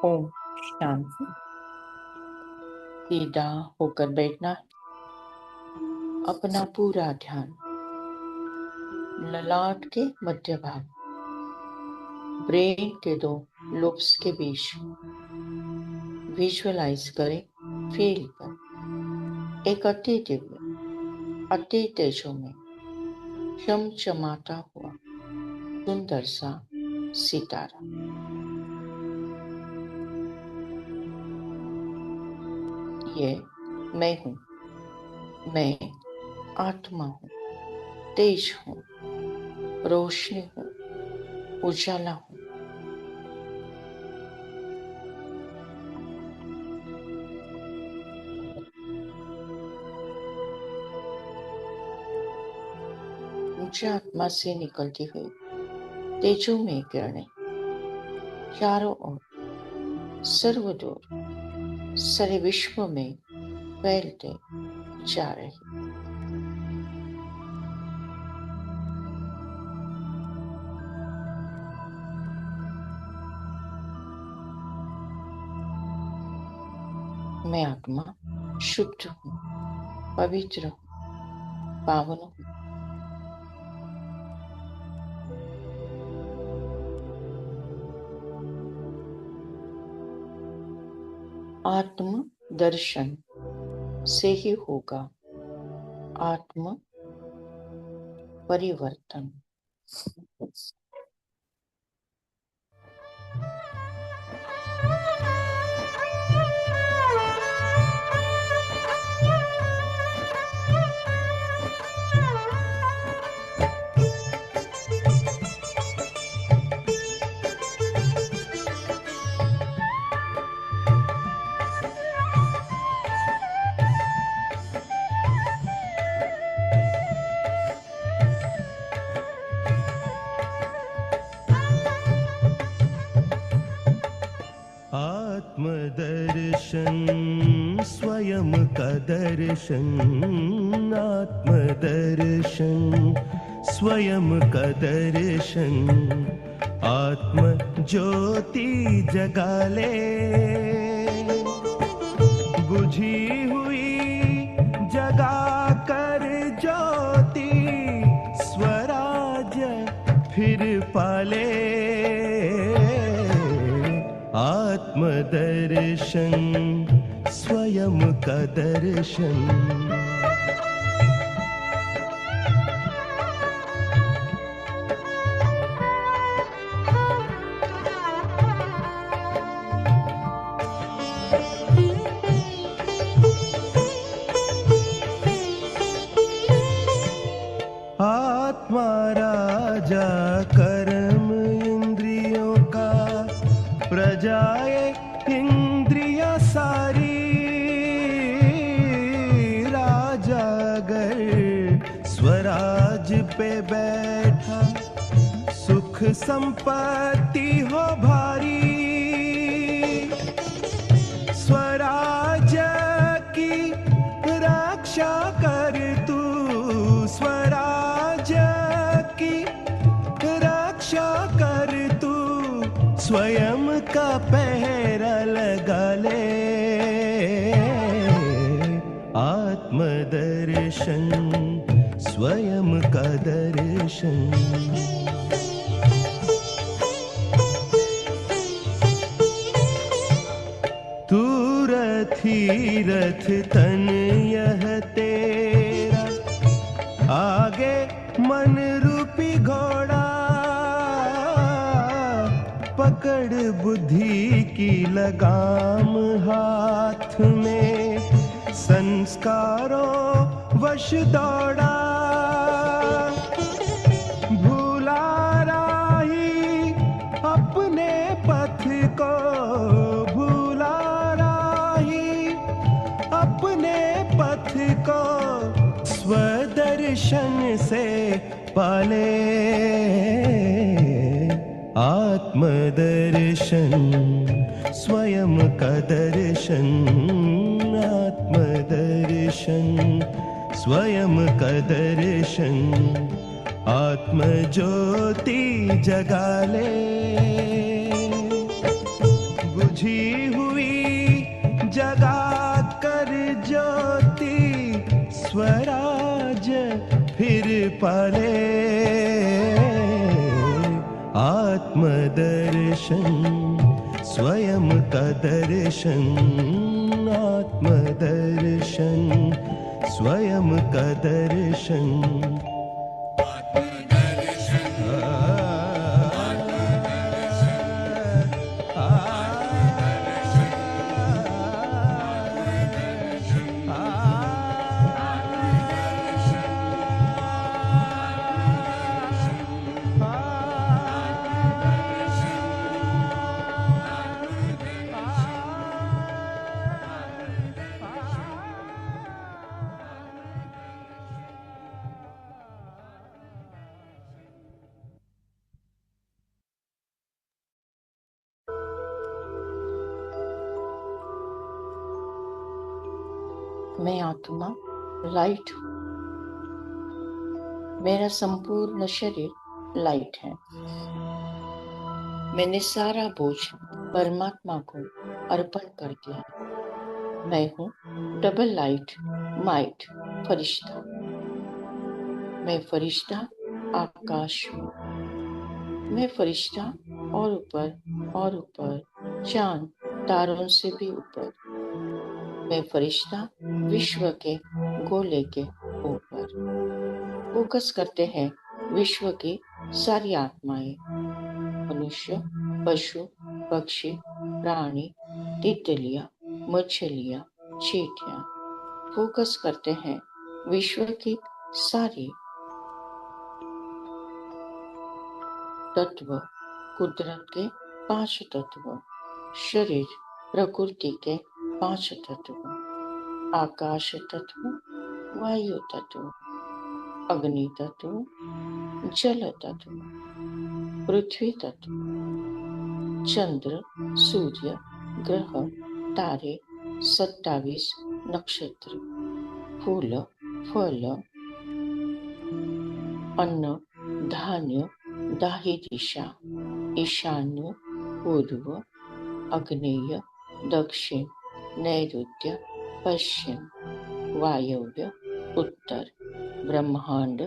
ओम शांति। सीधा होकर बैठना। अपना पूरा ध्यान ललाट के मध्य भाग, ब्रेन के दो लोब्स के बीच विजुअलाइज करें, फील करें। एक अति दिव्य, अति तेजोमय, चमचमाता हुआ सुंदर सा सितारा। ये मैं हूँ, मैं आत्मा हूँ, तेज हूँ, रोशनी हूँ, उजाला हूँ। मुझे आत्मा से निकलती हुई तेजोमय किरणें चारों ओर सर्वदूर सारे विश्व में फैलते जा रही। मैं आत्मा शुद्ध हूँ, पवित्र हूँ, पावन हूँ। आत्म दर्शन से ही होगा आत्म परिवर्तन। आत्मदर्शन स्वयं का दर्शन, आत्मदर्शन स्वयं का दर्शन। आत्म ज्योति जगा ले, बुझी हुई जगा कर ज्योति, स्वराज फिर पाले। आत्मदर्शन स्वयं का दर्शन। आत्मा राजा कर्म इंद्रियों का, प्रजाएं इंद्रिया सारी। संपत्ति हो भारी, स्वराज्य की रक्षा कर तू, स्वराज्य की रक्षा कर तू, स्वयं का पहरा लगा ले। आत्मदर्शन, स्वयं का दर्शन। तू रथी रथ तन यह तेरा, आगे मन रूपी घोड़ा, पकड़ बुद्धि की लगाम हाथ में, संस्कारों वश दौड़ा। भूला राही अपने पथ को, भूला राही अपने पथ को, स्वदर्शन से पाले। आत्मदर्शन, स्वयं का दर्शन। आत्मदर्शन, स्वयं का दर्शन। आत्मज्योति जगा ले। बुझी हुई जगा कर ज्योति, स्वराज फिर पाले। आत्मदर्शन, स्वयं का दर्शन। आत्मदर्शन, स्वयं का दर्शन। मैं आत्मा लाइट हूँ। मेरा संपूर्ण शरीर लाइट है। मैंने सारा बोझ परमात्मा को अर्पण कर दिया। मैं हूँ डबल लाइट माइट फरिश्ता। मैं फरिश्ता आकाश हूँ। मैं फरिश्ता और ऊपर चांद तारों से भी ऊपर। मैं फरिश्ता विश्व के गोले के ऊपर। फोकस करते हैं विश्व की सारी आत्माएं, मनुष्य, पशु, पक्षी, प्राणी, तितलियां, मछलियां, चींटियां। फोकस करते हैं विश्व की सारी तत्व, कुदरत के 5 तत्व, शरीर प्रकृति के 5 तत्व, आकाश तत्व, वायु तत्व, अग्नि तत्व, जल तत्व, पृथ्वी तत्व, चंद्र, सूर्य, ग्रह, तारे, 27 नक्षत्र, फूल, फल, अन्न, धान्य, दाही दिशा, ईशान्य, पूर्व, आग्नेय, दक्षिण, नैऋत्य, पश्चिम, वायव्य, उत्तर, ब्रह्मांड,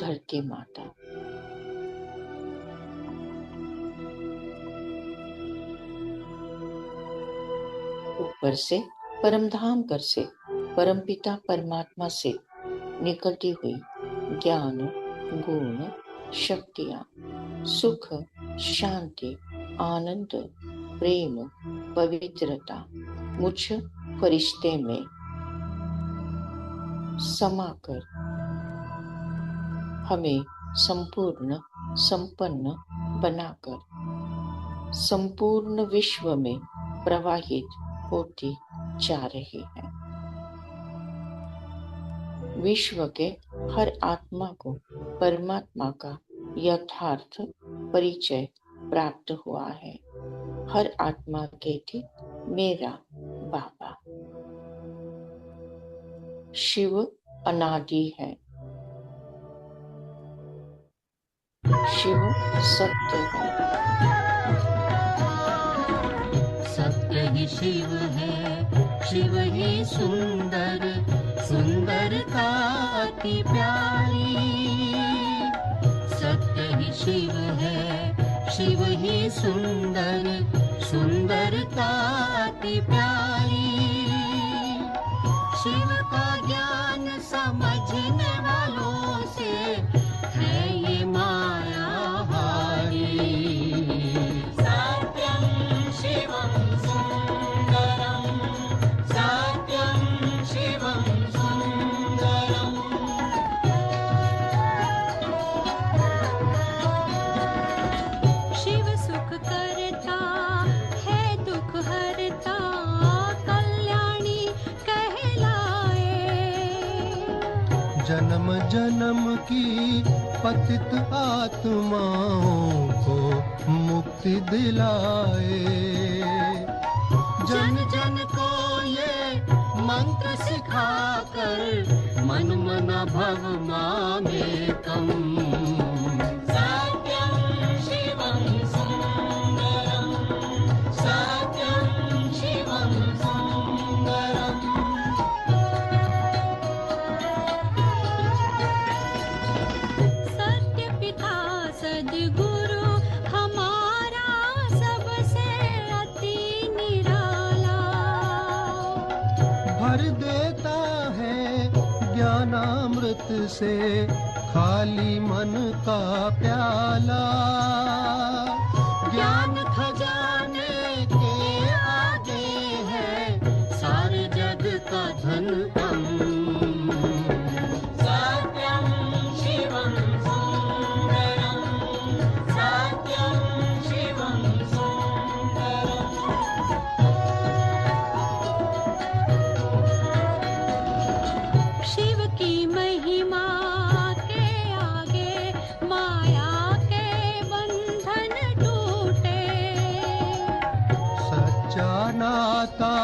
धरती माता। ऊपर से परमधाम घर से परमपिता परमात्मा से निकलती हुई ज्ञान, गुण, शक्तियां, सुख, शांति, आनंद, प्रेम, पवित्रता मुझ फरिश्ते में समाकर हमें संपूर्ण संपन्न बनाकर संपूर्ण विश्व में प्रवाहित होती जा रही है। विश्व के हर आत्मा को परमात्मा का यथार्थ परिचय प्राप्त हुआ है। हर आत्मा के थी मेरा बाबा। शिव अनादि है। शिव सत्य है। सत्य ही शिव है, शिव ही सुंदर, सुंदरता अति प्यारी। सत्य ही शिव है, शिव ही सुंदर, सुंदरता अति प्यारी। शिव का ज्ञान समझने वालों से है ये माया हारी। सत्यं शिवं सुंदरं, सत्यं शिवं सुंदरं। शिव सुख करता है, दुख हरता, कल्याणी कहलाए। जन्म जन्म की पतित आत्माओं को मुक्ति दिलाए। जन जन को ये मंत्र सिखाकर मन मना भव मामेकम्। सत्यं शिवं सुंदरं, सत्यं शिवं सुंदरम्। सत्य पिता सद्गुरु हमारा सबसे अति निराला। भर देता है ज्ञानामृत से खाली मन का प्याला। ज्ञान खजाने के आगे है सारे जग का धन कम। सत्यं शिवं सुंदरं, सत्यं शिवं सुंदरं। शिव की महिमा के आगे माया के बंधन टूटे। सच्चा नाता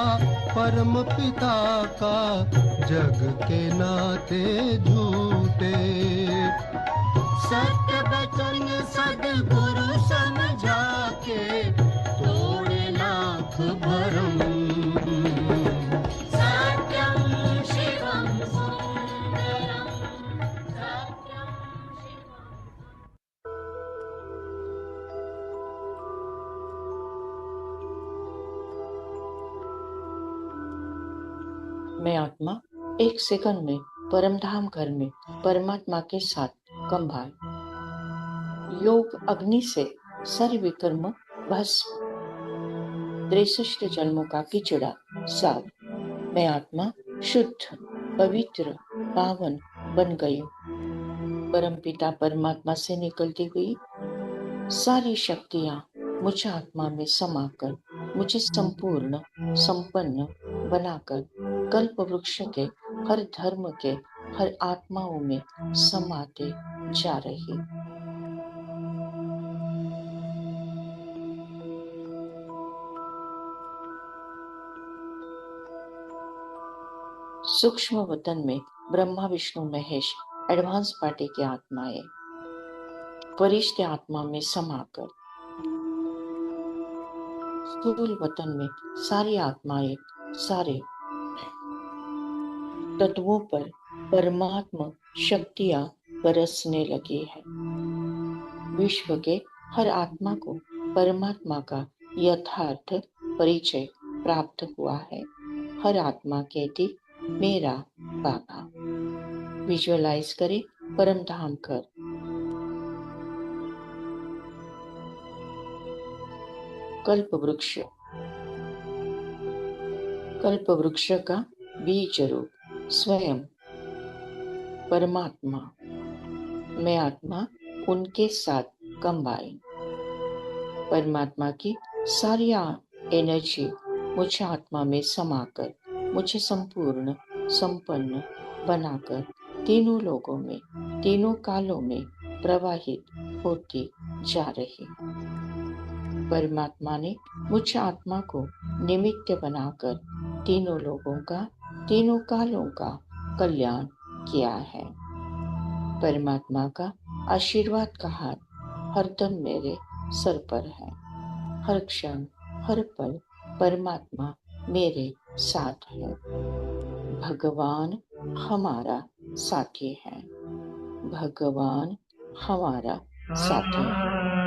परम पिता का जग के नाते झूठे। सत्य वचन सद्गुरु समझा के तोड़े लाख भरम। सत्यं शिवं सुंदरं, सत्यं शिवं। मैं आत्मा एक सेकंड में परमधाम घर में परमात्मा के साथ कंभाल। योग अग्नि से सर्व विकर्म भस्म, 63 जन्मों का किचड़ा साफ। मैं आत्मा शुद्ध पवित्र पावन बन गई हूँ। परमपिता परमात्मा से निकलती हुई सारी शक्तियां मुझ आत्मा में समाकर मुझे संपूर्ण संपन्न बनाकर कल्प वृक्ष के हर धर्म के हर आत्माओं में समाते जा रही। सूक्ष्म वतन में ब्रह्मा विष्णु महेश एडवांस पार्टी की आत्माएं फरिश्ते आत्मा में समाकर स्थूल वतन में सारी आत्माएं सारे तत्वों पर परमात्मा शक्तियां बरसने लगी है। विश्व के हर आत्मा को परमात्मा का यथार्थ परिचय प्राप्त हुआ है। हर आत्मा कहती मेरा बाबा। विजुअलाइज करें परम धाम कर। कल्प वृक्ष, कल्प वृक्ष का बीज रूप स्वयं परमात्मा। मैं आत्मा उनके साथ कंबाइन। परमात्मा की सारी एनर्जी मुझ आत्मा में समाकर मुझे संपूर्ण संपन्न बनाकर तीनों लोगों में तीनों कालों में प्रवाहित होती जा रही। परमात्मा ने मुझ आत्मा को निमित्त बनाकर तीनों लोगों का, तीनों कालों का कल्याण किया है। परमात्मा का आशीर्वाद का हाथ हरदम मेरे सर पर है। हर क्षण, हर पल परमात्मा मेरे साथ है। भगवान हमारा साथी है। भगवान हमारा साथी है।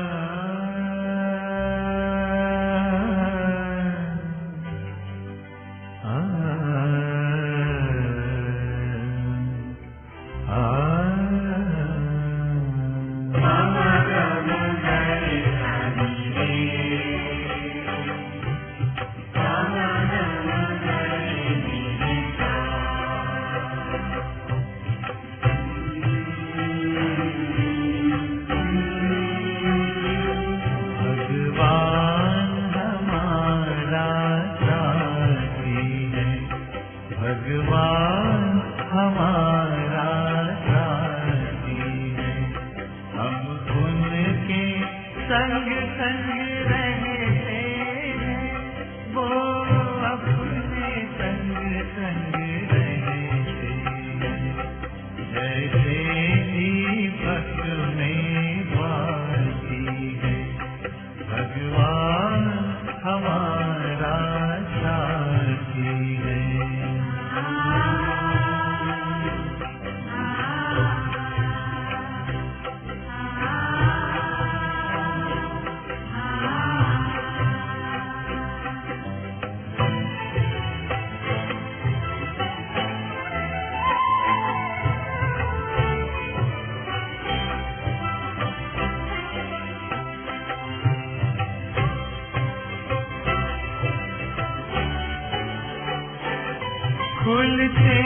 खुलते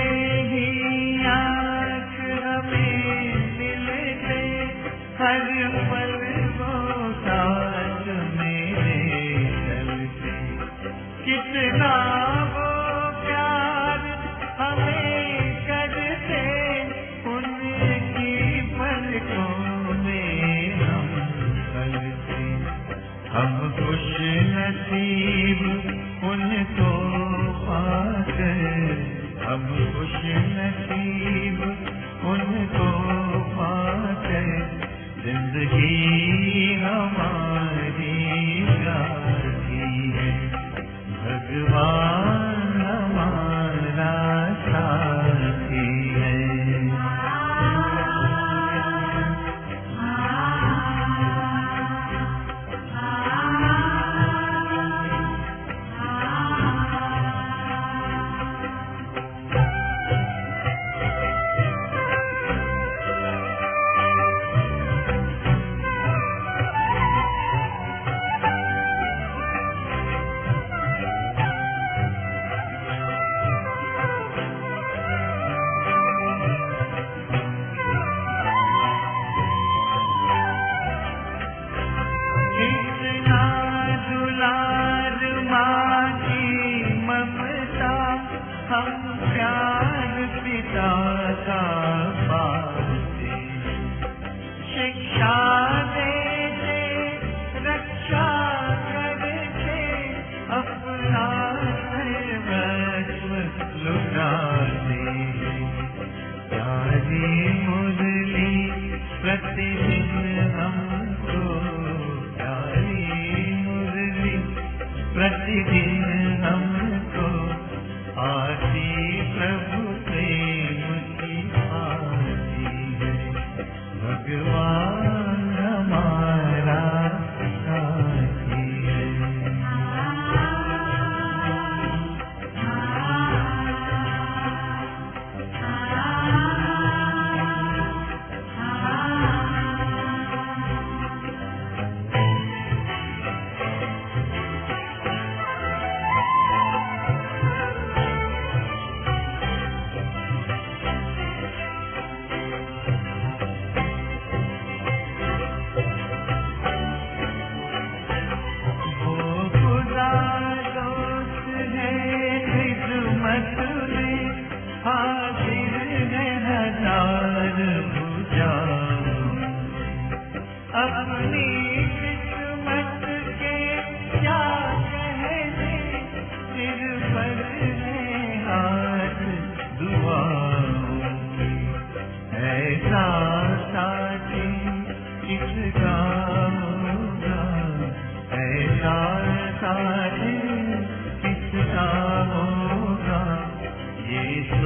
ही आँख हमें मिलते, हर पल वो साथ मेरे चलते। कितना वो प्यार हमें करते, उनकी पलकों में हम पलते। हम खुश नसीब उनको पाकर, हम खुश नसीब उनको पाकर, जिंदगी हमारी जाती है। भगवान हमारा साथी है। प्रतिदिन हमको आती प्रभु प्रेम की आती है। भगवान हमारा साथी है।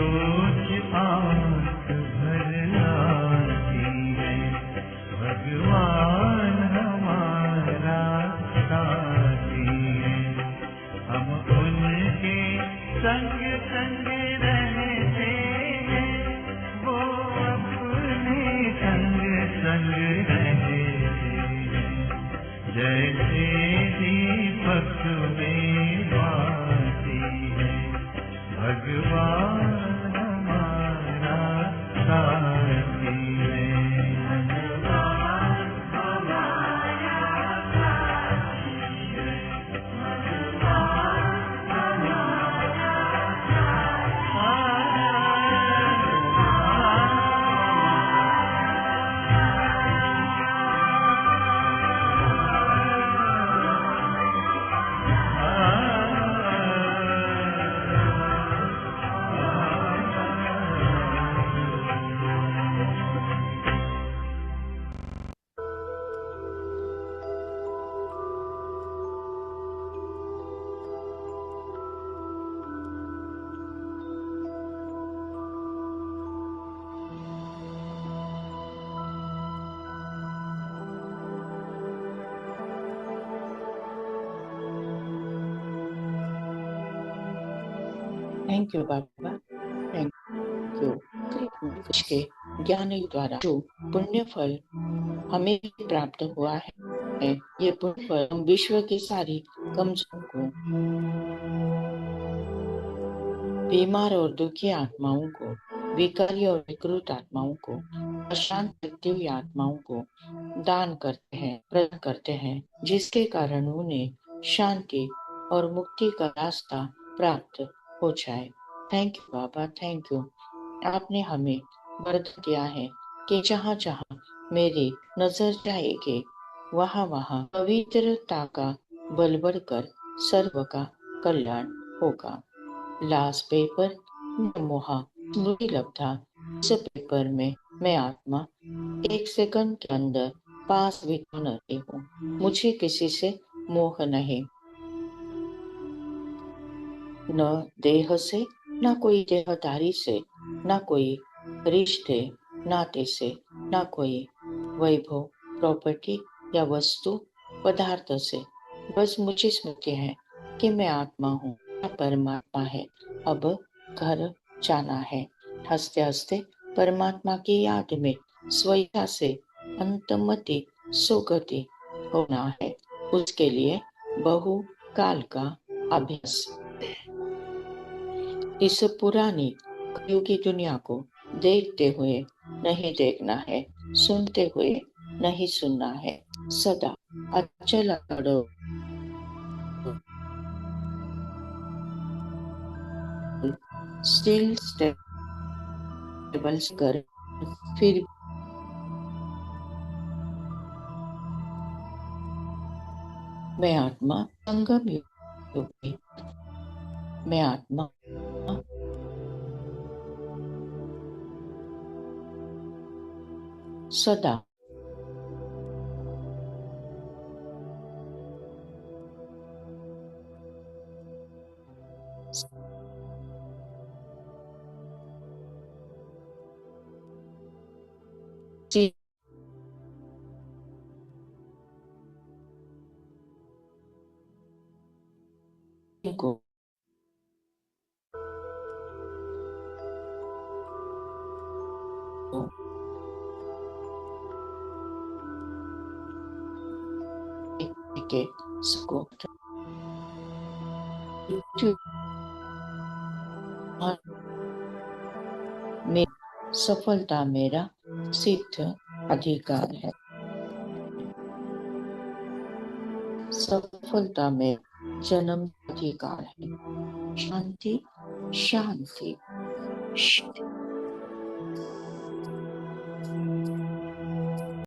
सोच आंख भर आती है, भगवान हमारा साथी है। हम उनके संग संग रहते हैं, वो अपने संग संग रहते हैं। जैसे दीपक में बाती है, भगवान हमारा साथी है। Thank you Baba, thank you. Krishna के ज्ञान द्वारा जो पुण्य फल हमें प्राप्त हुआ है, ये पुण्य फल हम विश्व की सारी कमजोर को, बीमार और दुखी आत्माओं को, विकारी और विकृत आत्माओं को, अशांत रहती हुई आत्माओं को दान करते हैं, प्रदान करते हैं, जिसके कारण उन्हें शांति और मुक्ति का रास्ता प्राप्त हो जाए। Thank you Baba, thank you. आपने हमें वरदान दिया है कि जहाँ जहाँ मेरी नजर जाएगी, वहाँ वहाँ पवित्रता का बल बढ़कर सर्व का कल्याण होगा। लास्ट पेपर मोहा स्मृति लब्धा। इस पेपर में मैं आत्मा 1 सेकंड के अंदर पास विधान रहती हूँ। मुझे किसी से मोह नहीं, न देह से, न कोई देहधारी से, न कोई रिश्ते नाते से, न कोई वैभव, प्रॉपर्टी या वस्तु पदार्थ से। बस मुझे स्मृति है कि मैं आत्मा हूँ, परमात्मा है, अब घर जाना है। हंसते हंसते परमात्मा की याद में स्वेच्छा से अंतमति सुगति होना है। उसके लिए बहु काल का अभ्यास। इस पुरानी कलयुगी दुनिया को देखते हुए नहीं देखना है, सुनते हुए नहीं सुनना है। सदा अचल अड़ो स्टिल स्टेबल कर, फिर मैं आत्मा संगम योगी, मैं आत्मा सदा को के सको में सफलता मेरा सिद्ध अधिकार है। सफलता में जन्म अधिकार है। शांति शांति शांति।